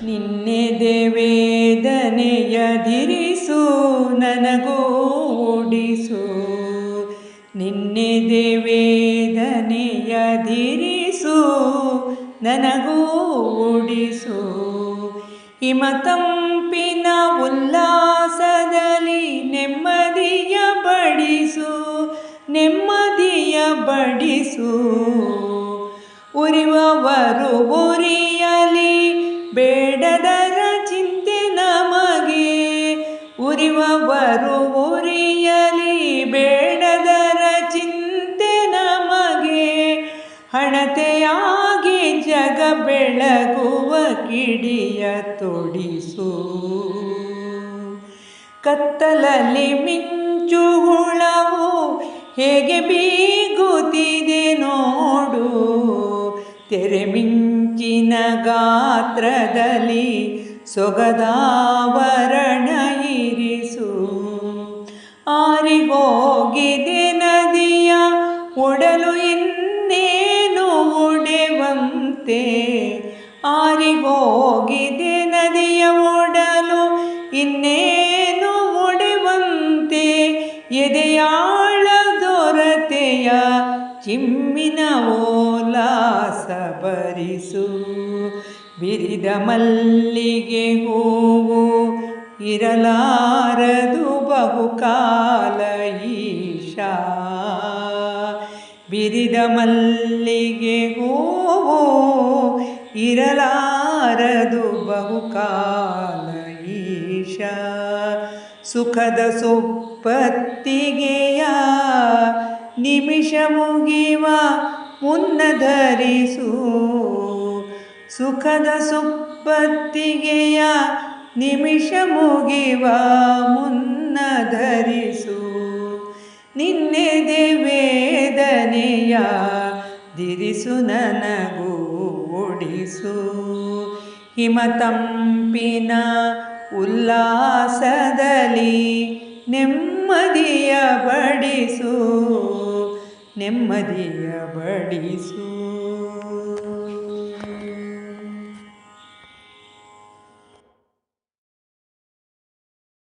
ನಿನ್ನೆದೆ ವೇದನೆಯದಿರಿಸು ನನಗೂಡಿಸು. ನಿನ್ನೆದೆ ವೇದನೆಯದಿರಿಸು ನನಗೂಡಿಸು. ಹಿಮತಂಪಿನ ಉಲ್ಲಾಸದಲ್ಲಿ ನೆಮ್ಮದಿಯ ಬಡಿಸು, ನೆಮ್ಮದಿಯ ಬಡಿಸು. ಉರಿವವರು ಉರಿಯಲಿ ಬೇಡದರ ಚಿಂತೆ ನಮಗೆ, ಉರಿವವರು ಉರಿಯಲಿ ಬೇಡದರ ಚಿಂತೆ ನಮಗೆ. ಹಣತೆಯಾಗಿ ಜಗ ಬೆಳಗುವ ಕಿಡಿಯ ತೊಡಿಸು. ಕತ್ತಲಲ್ಲಿ ಮಿಂಚು ಹುಳವು ಹೇಗೆ ಬೀಗುತ್ತಿದೆ ನೋಡು. ತೆರೆ ಮಿಂಚಿನ ಗಾತ್ರದಲ್ಲಿ ಸೊಗದಾವರಣ ಇರಿಸು. ಆರಿಗೋಗಿದೆ ನದಿಯ ಒಡಲು ಇನ್ನೇನು ಒಡೆವಂತೆ, ಆರಿಗೋಗಿದೆ ನದಿಯ ಒಡಲು ಇನ್ನೇನು ಒಡೆವಂತೆ. ಎದೆಯಾಳ ದೊರತೆಯ ಚಿಮ್ಮಿನ ಓಲಾಸ ಬರಿಸು. ಬಿರಿದ ಮಲ್ಲಿಗೆ ಹೂವು ಇರಲಾರದು ಬಹುಕಾಲ ಈಶಾ. ಬಿರಿದ ಮಲ್ಲಿಗೆ ಹೂವು ಇರಲಾರದು ಬಹುಕಾಲ ಈಶಾ. ಸುಖದ ಸುಪ್ಪತ್ತಿಗೆಯ ನಿಮಿಷ ಮುಗಿವ ಮುನ್ನ ಧರಿಸು. ಸುಖದ ಸುಪ್ಪತ್ತಿಗೆಯ ನಿಮಿಷ ಮುಗಿವ ಮುನ್ನ ಧರಿಸು. ನಿನ್ನೆದೆ ವೇದನೆಯ ದಿರಿಸು ನನಗೂಡಿಸು. ಹಿಮತಂಪಿನ ಉಲ್ಲಾಸದಲ್ಲಿ ನೆಮ್ಮದಿಯ ಬಡಿಸು, ನೆಮ್ಮದಿಯ ಬಡಿಸು.